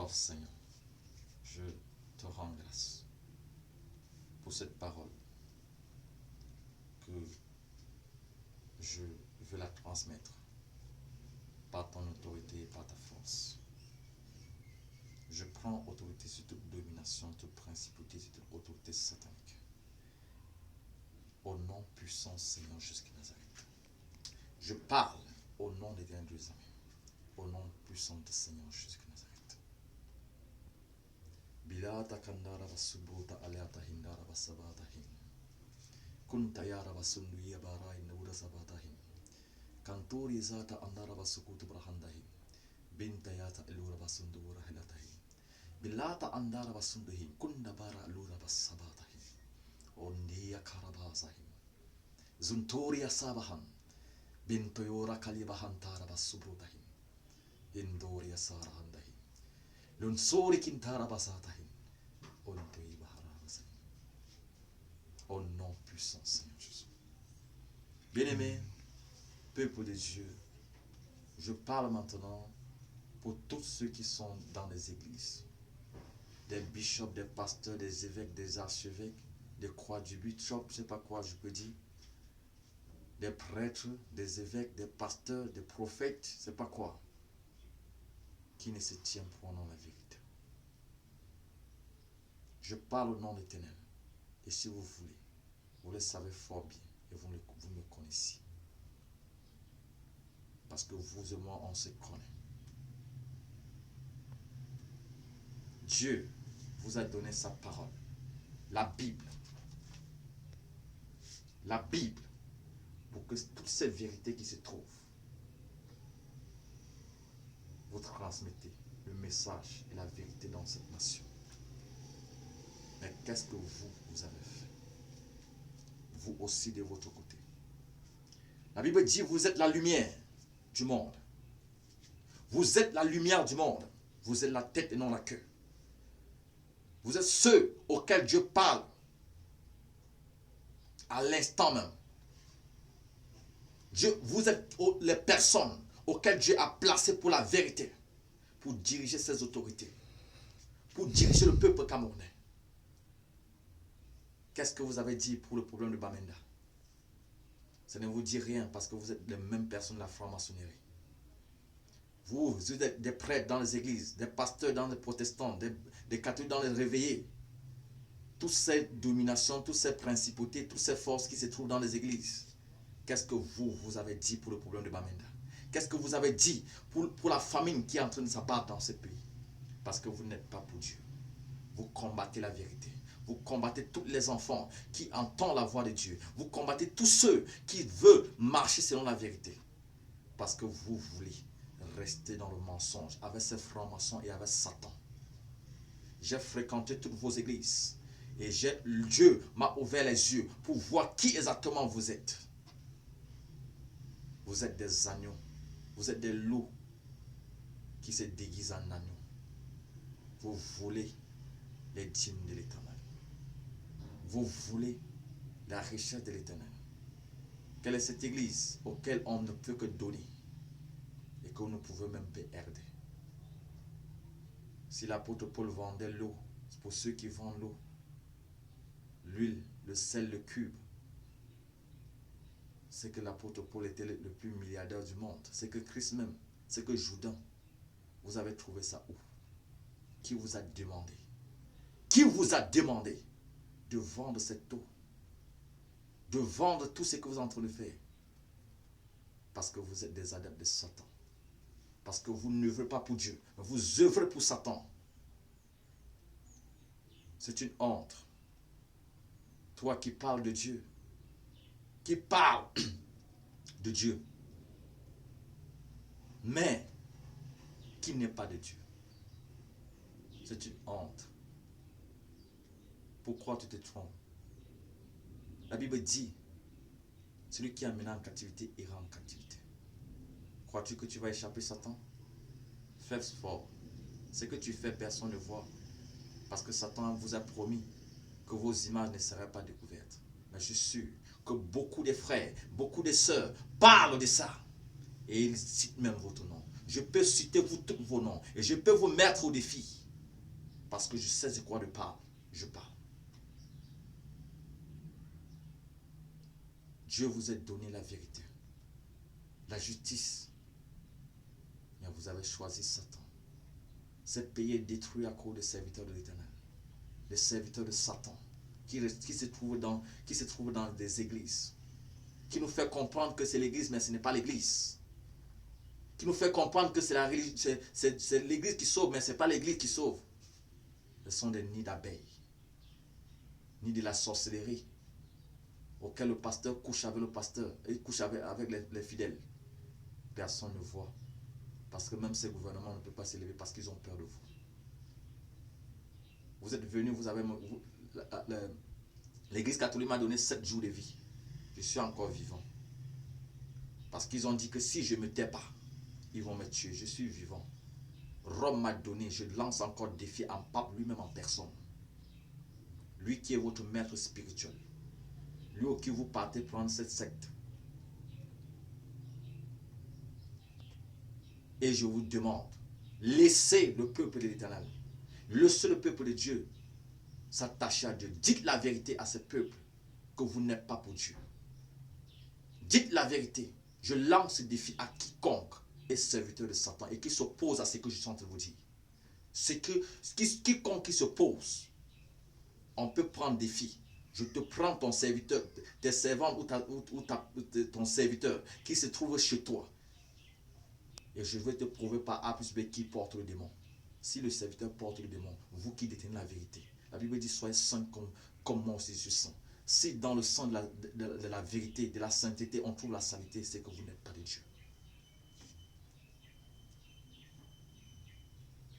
Oh Seigneur, je te rends grâce pour cette parole que je veux la transmettre par ton autorité et par ta force. Je prends autorité sur toute domination, toute principauté, sur toute autorité satanique. Au nom puissant Seigneur jusqu'à Nazareth. Je parle au nom des derniers deux amis. Au nom puissant de Seigneur jusqu'à Nazareth. Bilata kandara basubruta aleata hindara basabata hin. Kuntayara basunduya bara inura sabata hin. Kanturi zata andara basukutu brahanda hin. Bintayata elura basundura helata hin. Bilata andara basundu hin. Kundabara elura basabata hin. Ondia karabaza hin. Zuntoria sabahan. Bintoyora kalibahan tara basubruta hin. Indoria sarahandahi. Lunsori kintara basatahi. Ontoi baharabasahi. Au nom puissant Seigneur Jésus. Bien-aimés, peuple de Dieu, je parle maintenant pour tous ceux qui sont dans les églises. Des bishops, des pasteurs, des évêques, des archevêques, des croix du bishop, je ne sais pas quoi je peux dire. Des prêtres, des évêques, des pasteurs, des prophètes, je ne sais pas quoi. Qui ne se tient point dans la vérité. Je parle au nom de l'Éternel. Et si vous voulez, vous le savez fort bien et vous me connaissez. Parce que vous et moi, on se connaît. Dieu vous a donné sa parole. La Bible. La Bible. Pour que toutes ces vérités qui se trouvent, vous transmettez le message et la vérité dans cette nation. Mais qu'est-ce que vous avez fait? Vous aussi de votre côté. La Bible dit, vous êtes la lumière du monde. Vous êtes la lumière du monde. Vous êtes la tête et non la queue. Vous êtes ceux auxquels Dieu parle à l'instant même. Vous êtes les personnes auxquelles Dieu a placé pour la vérité, pour diriger ses autorités, pour diriger le peuple camerounais. Qu'est-ce que vous avez dit pour le problème de Bamenda? Ça ne vous dit rien parce que vous êtes les mêmes personnes de la franc-maçonnerie. Vous êtes des prêtres dans les églises, des pasteurs dans les protestants, des catholiques dans les réveillés. Toutes ces dominations, toutes ces principautés, toutes ces forces qui se trouvent dans les églises. Qu'est-ce que vous avez dit pour le problème de Bamenda? Qu'est-ce que vous avez dit pour la famine qui est en train de s'abattre dans ce pays? Parce que vous n'êtes pas pour Dieu. Vous combattez la vérité. Vous combattez tous les enfants qui entendent la voix de Dieu. Vous combattez tous ceux qui veulent marcher selon la vérité. Parce que vous voulez rester dans le mensonge avec ces francs-maçons et avec Satan. J'ai fréquenté toutes vos églises. Et Dieu m'a ouvert les yeux pour voir qui exactement vous êtes. Vous êtes des agneaux. Vous êtes des loups qui se déguisent en agneaux. Vous voulez les dîmes de l'Éternel. Vous voulez la richesse de l'Éternel. Quelle est cette église auquel on ne peut que donner et que nous pouvons même perdre? Si l'apôtre Paul vendait l'eau, c'est pour ceux qui vendent l'eau, l'huile, le sel, le cube, c'est que l'apôtre Paul était le plus milliardaire du monde. C'est que Christ même, c'est que Judas, vous avez trouvé ça où? Qui vous a demandé? Qui vous a demandé de vendre cette eau? De vendre tout ce que vous êtes en train de faire? Parce que vous êtes des adeptes de Satan. Parce que vous n'œuvrez pas pour Dieu. Vous œuvrez pour Satan. C'est une honte. Toi qui parles de Dieu. Qui parle de Dieu. Mais qui n'est pas de Dieu. C'est une honte. Pourquoi tu te trompes? La Bible dit, celui qui est amené en captivité ira en captivité. Crois-tu que tu vas échapper Satan? Fais fort. Ce que tu fais, personne ne voit. Parce que Satan vous a promis que vos images ne seraient pas découvertes. Mais je suis sûr que beaucoup de frères, beaucoup de sœurs parlent de ça. Et ils citent même votre nom. Je peux citer vous tous vos noms. Et je peux vous mettre au défi. Parce que je sais de quoi je parle. Dieu vous a donné la vérité. La justice. Mais vous avez choisi Satan. Ce pays est détruit à cause des serviteurs de l'Éternel. Les serviteurs de Satan. Qui se trouvent dans des églises. Qui nous fait comprendre que c'est l'église, mais ce n'est pas l'église. Qui nous fait comprendre que c'est l'église qui sauve, mais ce n'est pas l'église qui sauve. Ce sont des nids d'abeilles. Nids de la sorcellerie. Auquel le pasteur couche avec le pasteur. Et couche avec les fidèles. Personne ne voit. Parce que même ces gouvernements ne peuvent pas s'élever parce qu'ils ont peur de vous. Vous êtes venus, l'église catholique m'a donné 7 jours de vie. Je suis encore vivant. Parce qu'ils ont dit que si je ne me tais pas, ils vont me tuer. Je suis vivant. Rome m'a donné, je lance encore défi en pape lui-même en personne. Lui qui est votre maître spirituel. Lui au qui vous partez prendre cette secte. Et je vous demande, laissez le peuple de l'Éternel, laissez le peuple de Dieu s'attacher à Dieu. Dites la vérité à ce peuple que vous n'êtes pas pour Dieu. Dites la vérité. Je lance ce défi à quiconque est serviteur de Satan et qui s'oppose à ce que je suis en train de vous dire. C'est que quiconque qui s'oppose, on peut prendre défi. Je te prends ton serviteur, tes servantes ou ton serviteur qui se trouve chez toi. Et je vais te prouver par A plus B qui porte le démon. Si le serviteur porte le démon, vous qui détenez la vérité. La Bible dit soyez saints comme moi aussi je suis saint. Si dans le sang de la vérité, de la sainteté, on trouve la saleté, c'est que vous n'êtes pas de Dieu.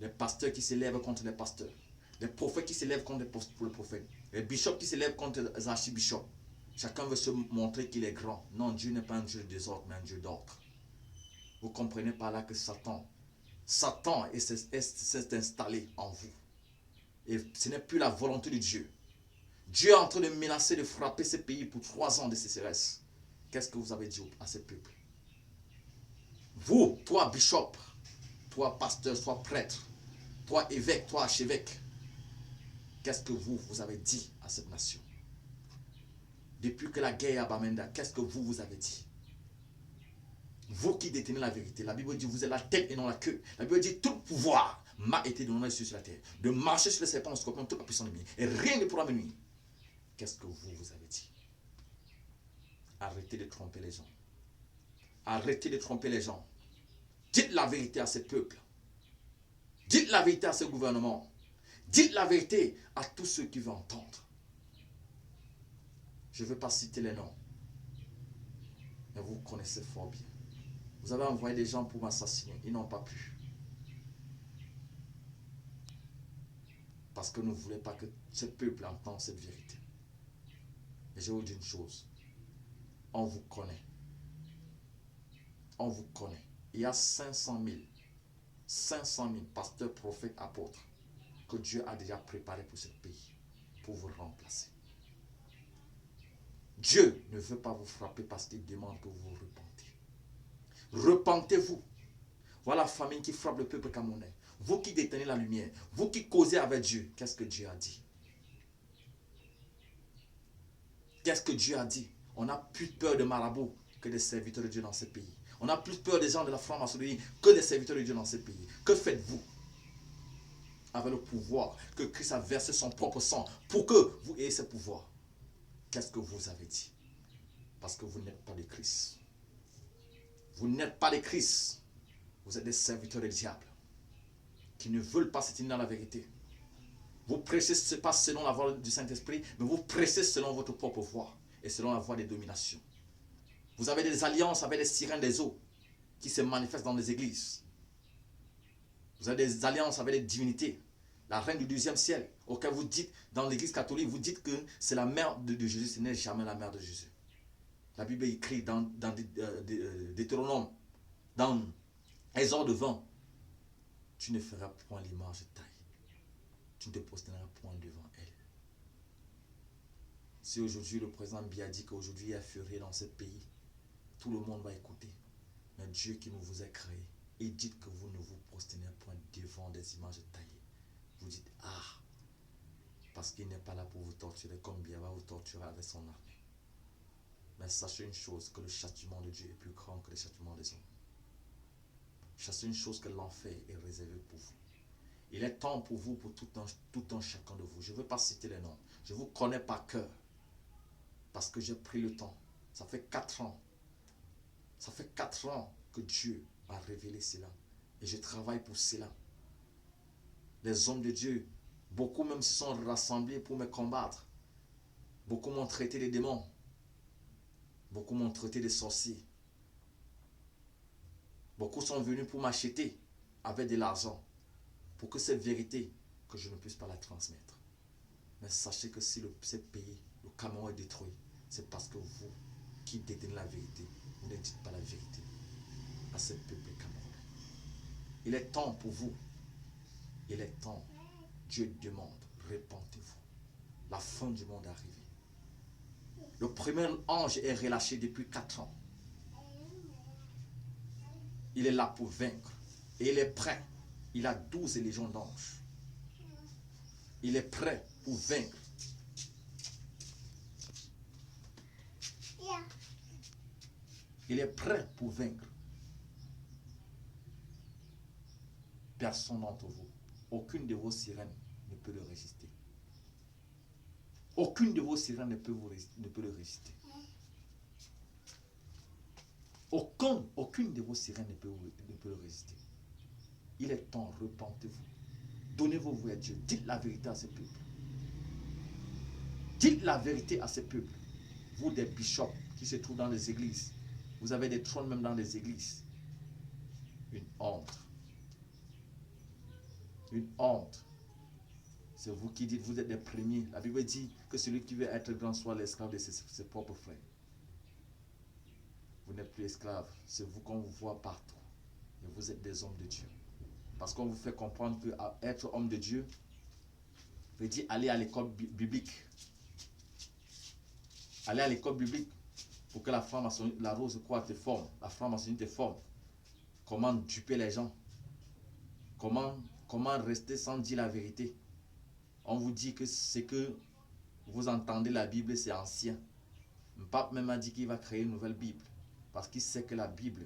Les pasteurs qui s'élèvent contre les pasteurs. Les prophètes qui s'élèvent contre les prophètes. Les bishops qui s'élèvent contre les archibishops. Chacun veut se montrer qu'il est grand. Non, Dieu n'est pas un Dieu de désordre, mais un Dieu d'ordre. Vous comprenez par là que Satan s'est installé en vous. Et ce n'est plus la volonté de Dieu. Dieu est en train de menacer de frapper ce pays pour 3 ans de sécheresse. Qu'est-ce que vous avez dit à ce peuple? Vous, toi bishop, toi pasteur, toi prêtre, toi évêque, toi archevêque, qu'est-ce que vous avez dit à cette nation? Depuis que la guerre est à Bamenda, qu'est-ce que vous avez dit? Vous qui détenez la vérité, la Bible dit vous êtes la tête et non la queue. La Bible dit tout pouvoir m'a été donné sur la terre, de marcher sur les serpents, les scorpions, toute la puissance de l'ennemi, et rien ne pourra me nuire. Qu'est-ce que vous avez dit? Arrêtez de tromper les gens. Arrêtez de tromper les gens. Dites la vérité à ce peuple. Dites la vérité à ce gouvernement. Dites la vérité à tous ceux qui veulent entendre. Je ne veux pas citer les noms. Mais vous connaissez fort bien. Vous avez envoyé des gens pour m'assassiner. Ils n'ont pas pu. Parce que nous ne voulons pas que ce peuple entende cette vérité. Et je vous dis une chose. On vous connaît. On vous connaît. Il y a 500 000 pasteurs, prophètes, apôtres que Dieu a déjà préparés pour ce pays, pour vous remplacer. Dieu ne veut pas vous frapper parce qu'il demande que vous vous repentez. Repentez-vous. Voilà la famine qui frappe le peuple camerounais. Vous qui détenez la lumière, vous qui causez avec Dieu, qu'est-ce que Dieu a dit? Qu'est-ce que Dieu a dit? On n'a plus peur de marabouts que des serviteurs de Dieu dans ce pays. On n'a plus peur des gens de la franc-maçonnerie que des serviteurs de Dieu dans ce pays. Que faites-vous avec le pouvoir que Christ a versé son propre sang pour que vous ayez ce pouvoir? Qu'est-ce que vous avez dit? Parce que vous n'êtes pas de Christ. Vous n'êtes pas de Christ. Vous êtes des serviteurs du diable qui ne veulent pas se tenir dans la vérité. Vous prêchez pas selon la voix du Saint-Esprit, mais vous prêchez selon votre propre voix et selon la voix des dominations. Vous avez des alliances avec les sirènes des eaux qui se manifestent dans les églises. Vous avez des alliances avec les divinités. La reine du 12e ciel, auquel vous dites, dans l'église catholique, vous dites que c'est la mère de Jésus, ce n'est jamais la mère de Jésus. La Bible écrit dans Deutéronome, dans Exode 20, tu ne feras point l'image de taille. Tu ne te prosterneras point devant elle. Si aujourd'hui le président Biya dit qu'aujourd'hui il y a fureur dans ce pays, tout le monde va écouter. Mais Dieu qui nous vous a créé, et dites que vous ne vous prosternez point devant des images taillées. Vous dites, ah, parce qu'il n'est pas là pour vous torturer comme bien va vous torturer avec son armée. Mais sachez une chose, que le châtiment de Dieu est plus grand que le châtiment des hommes. Sachez une chose, que l'enfer est réservé pour vous. Il est temps pour vous, pour tout un chacun de vous. Je ne veux pas citer les noms. Je vous connais par cœur. Parce que j'ai pris le temps. Ça fait 4 ans. Ça fait 4 ans que Dieu a révélé cela. Et je travaille pour cela. Les hommes de Dieu, beaucoup même se sont rassemblés pour me combattre. Beaucoup m'ont traité des démons. Beaucoup m'ont traité des sorciers. Beaucoup sont venus pour m'acheter avec de l'argent. Pour que cette vérité, que je ne puisse pas la transmettre. Mais sachez que si ce pays, le Cameroun est détruit, c'est parce que vous, qui détenez la vérité, vous ne dites pas la vérité à ce peuple camerounais. Il est temps pour vous. Il est temps. Dieu demande, répentez-vous. La fin du monde est arrivée. Le premier ange est relâché depuis 4 ans. Il est là pour vaincre. Et il est prêt. Il a 12 légions d'anges. Il est prêt pour vaincre. Il est prêt pour vaincre. Personne d'entre vous, aucune de vos sirènes ne peut le résister. Aucune de vos sirènes ne peut le résister. Aucune de vos sirènes ne peut le résister. Il est temps, repentez-vous. Donnez vos voix à Dieu. Dites la vérité à ce peuple. Dites la vérité à ce peuple. Vous, des bishops qui se trouvent dans les églises, vous avez des trônes même dans les églises. Une honte. Une honte. C'est vous qui dites, vous êtes les premiers. La Bible dit que celui qui veut être grand soit l'esclave de ses propres frères. Vous n'êtes plus esclave. C'est vous qu'on vous voit partout. Et vous êtes des hommes de Dieu. Parce qu'on vous fait comprendre que être homme de Dieu veut dire aller à l'école biblique. Aller à l'école biblique pour que la rose quoi te forme, la franc-maçonnerie te forme. Comment duper les gens. Comment rester sans dire la vérité. On vous dit que c'est que vous entendez la Bible, c'est ancien. Le pape même a dit qu'il va créer une nouvelle Bible. Parce qu'il sait que la Bible,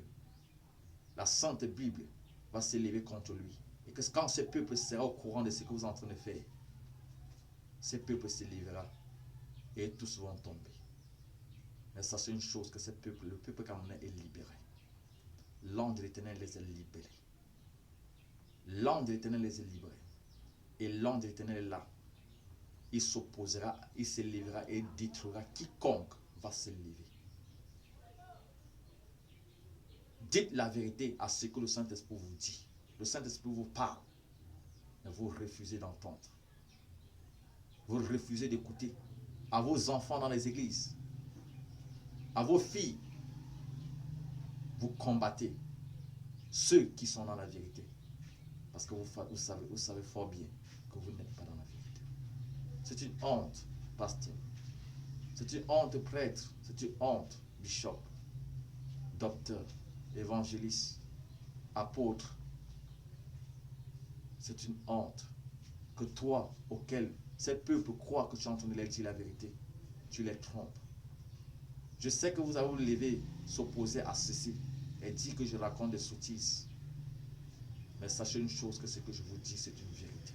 la Sainte Bible, va s'élever contre lui. Et que quand ce peuple sera au courant de ce que vous êtes en train de faire, ce peuple s'élèvera et tous vont tomber. Mais sachez une chose, que le peuple camerounais est libéré. L'ange de l'Éternel les a libérés. L'ange de l'Éternel les a libérés. Et l'ange de l'Éternel est là. Il s'opposera, il s'élèvera et détruira quiconque va s'élever. Dites la vérité à ce que le Saint-Esprit vous dit. Le Saint-Esprit vous parle. Mais vous refusez d'entendre. Vous refusez d'écouter. À vos enfants dans les églises. À vos filles. Vous combattez ceux qui sont dans la vérité. Parce que vous savez fort bien que vous n'êtes pas dans la vérité. C'est une honte, pasteur. C'est une honte, prêtre. C'est une honte, bishop, docteur, évangéliste, apôtre. C'est une honte que toi, auquel ces peuples croient que tu es en train de leur dire la vérité, tu les trompes. Je sais que vous avez vous lever, s'opposer à ceci et dire que je raconte des sottises. Mais sachez une chose, que ce que je vous dis, c'est une vérité.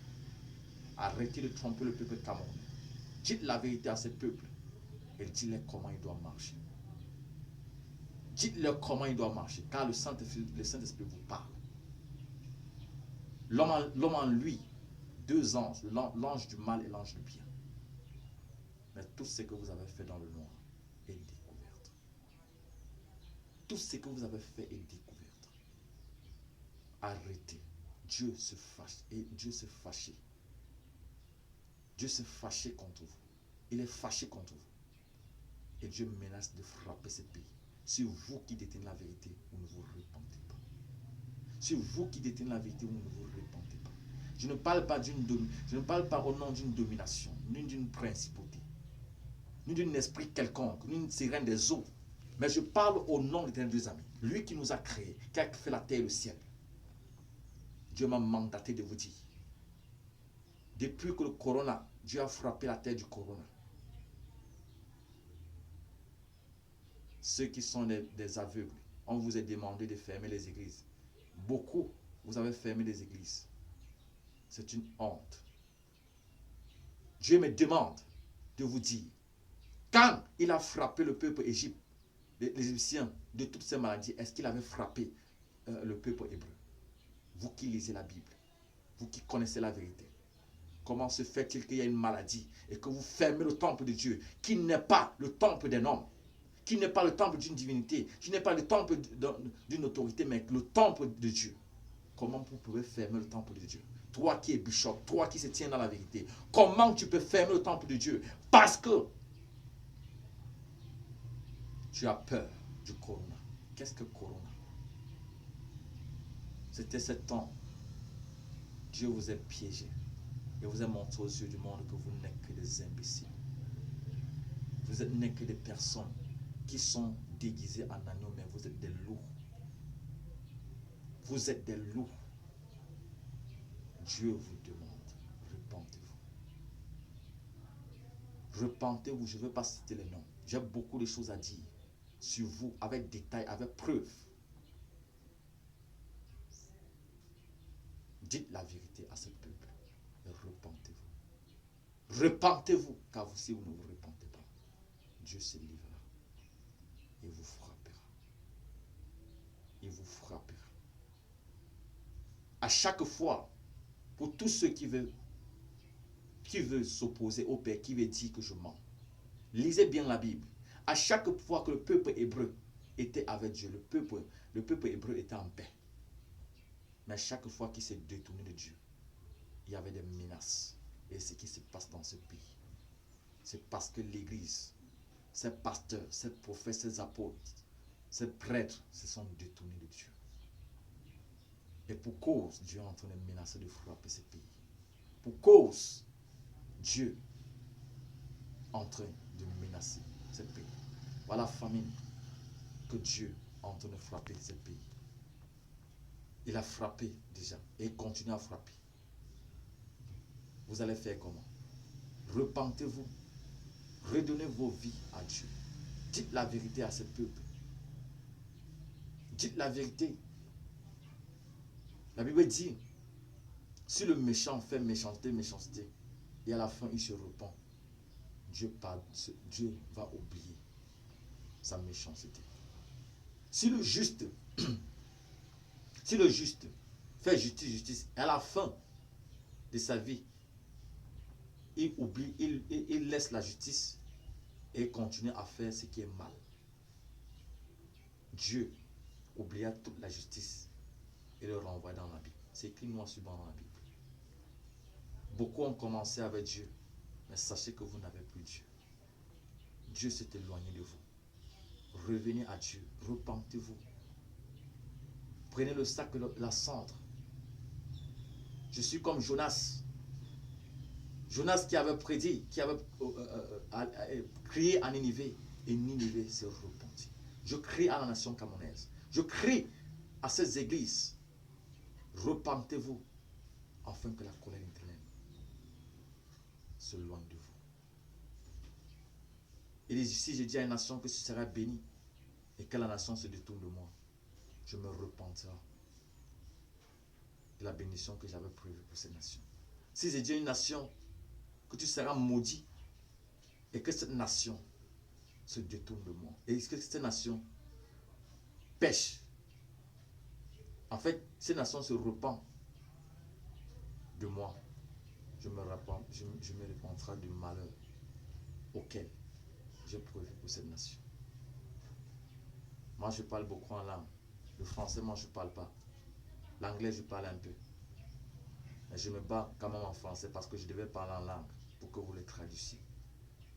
Arrêtez de tromper le peuple camerounais. Dites la vérité à ce peuple et dites-leur comment il doit marcher. Dites-leur comment il doit marcher, car le Saint-Esprit vous parle. L'homme en lui, 2 anges, l'ange du mal et l'ange du bien. Mais tout ce que vous avez fait dans le noir est découverte. Tout ce que vous avez fait est découverte. Arrêtez. Dieu se fâche et Dieu s'est fâché. Dieu s'est fâché contre vous. Il est fâché contre vous. Et Dieu menace de frapper ce pays. Si vous qui détenez la vérité, vous ne vous repentez pas. Si vous qui détenez la vérité, vous ne vous repentez pas. Je ne parle pas au nom d'une domination, ni d'une principauté, ni d'un esprit quelconque, ni d'une sirène des eaux. Mais je parle au nom de l'Éternel des amis. Lui qui nous a créés, qui a fait la terre et le ciel. Dieu m'a mandaté de vous dire. Depuis que le corona, Dieu a frappé la terre du corona. Ceux qui sont des aveugles, on vous a demandé de fermer les églises. Beaucoup, vous avez fermé les églises. C'est une honte. Dieu me demande de vous dire, quand il a frappé le peuple égyptien, les Égyptiens, de toutes ces maladies, est-ce qu'il avait frappé le peuple hébreu? Vous qui lisez la Bible, vous qui connaissez la vérité, comment se fait-il qu'il y a une maladie et que vous fermez le temple de Dieu, qui n'est pas le temple d'un homme, qui n'est pas le temple d'une divinité, qui n'est pas le temple d'une autorité, mais le temple de Dieu? Comment vous pouvez fermer le temple de Dieu? Toi qui es bishop, toi qui se tiens dans la vérité, comment tu peux fermer le temple de Dieu? Parce que tu as peur du corona. Qu'est-ce que corona? C'était 7 ans. Dieu vous a piégé et vous a montré aux yeux du monde que vous n'êtes que des imbéciles. Vous n'êtes que des personnes qui sont déguisées en agneaux, mais vous êtes des loups. Vous êtes des loups. Dieu vous demande, repentez-vous. Repentez-vous, je ne veux pas citer les noms. J'ai beaucoup de choses à dire sur vous, avec détail, avec preuve. Dites la vérité à ce peuple et repentez-vous. Repentez-vous, car si vous ne vous repentez pas, Dieu se livrera et vous frappera. Il vous frappera. À chaque fois, pour tous ceux qui veulent s'opposer au Père, qui veut dire que je mens, lisez bien la Bible. À chaque fois que le peuple hébreu était avec Dieu, le peuple hébreu était en paix. Mais à chaque fois qu'il s'est détourné de Dieu, il y avait des menaces. Et ce qui se passe dans ce pays, c'est parce que l'Église, ces pasteurs, ces prophètes, ces apôtres, ces prêtres se sont détournés de Dieu. Et pour cause, Dieu est en train de menacer de frapper ce pays. Pour cause, Dieu est en train de menacer ce pays. Voilà la famine que Dieu est en train de frapper ce pays. Il a frappé déjà et il continue à frapper. Vous allez faire comment? Repentez-vous. Redonnez vos vies à Dieu. Dites la vérité à ce peuple. Dites la vérité. La Bible dit, si le méchant fait méchanceté, méchanceté, et à la fin il se repent, Dieu va oublier sa méchanceté. Si le juste fait justice, justice, et à la fin de sa vie, il oublie, il laisse la justice et continue à faire ce qui est mal. Dieu oublia toute la justice et le renvoie dans la Bible. C'est écrit noir sur blanc dans la Bible. Beaucoup ont commencé avec Dieu, mais sachez que vous n'avez plus Dieu. Dieu s'est éloigné de vous. Revenez à Dieu, repentez-vous. Prenez le sac et la cendre. Je suis comme Jonas. Jonas qui avait prédit, qui avait crié à Ninive, et Ninive s'est repenti. Je crie à la nation camerounaise. Je crie à ces églises. Repentez-vous, afin que la colère éternelle se loigne de vous. Il est ici, je dis à une nation que tu seras béni, et que la nation se détourne de moi. Je me repentirai de la bénédiction que j'avais prévue pour cette nation. Si je dis à une nation que tu seras maudit, et que cette nation se détourne de moi, et que cette nation pêche, en fait, cette nation se repent de moi, je me repentirai du malheur auquel j'ai prévu pour cette nation. Moi, je parle beaucoup en langue. Le français, moi, je ne parle pas. L'anglais, je parle un peu. Mais je me bats quand même en français parce que je devais parler en langue pour que vous le traduisiez.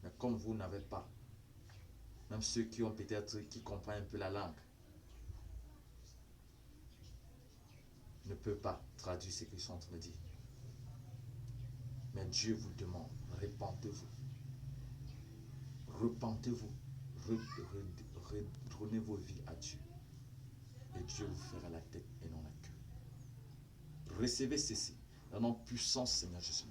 Mais comme vous n'avez pas, même ceux qui ont peut-être, qui comprennent un peu la langue, ne peuvent pas traduire ce qu'ils sont en train de dire. Mais Dieu vous demande, repentez-vous. Repentez-vous. Redonnez vos vies à Dieu. Et Dieu vous fera la tête et non la queue. Recevez ceci. Dans nom puissant, Seigneur Jésus.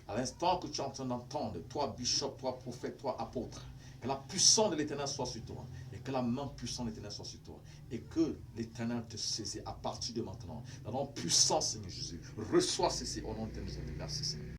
À l'instant que tu es en train d'entendre, toi bishop, toi prophète, toi apôtre, que la puissance de l'Éternel soit sur toi et que la main puissante de l'Éternel soit sur toi et que l'Éternel te saisit à partir de maintenant. Dans le nom puissant, Seigneur Jésus, reçois ceci au nom de l'Éternel. Merci Seigneur.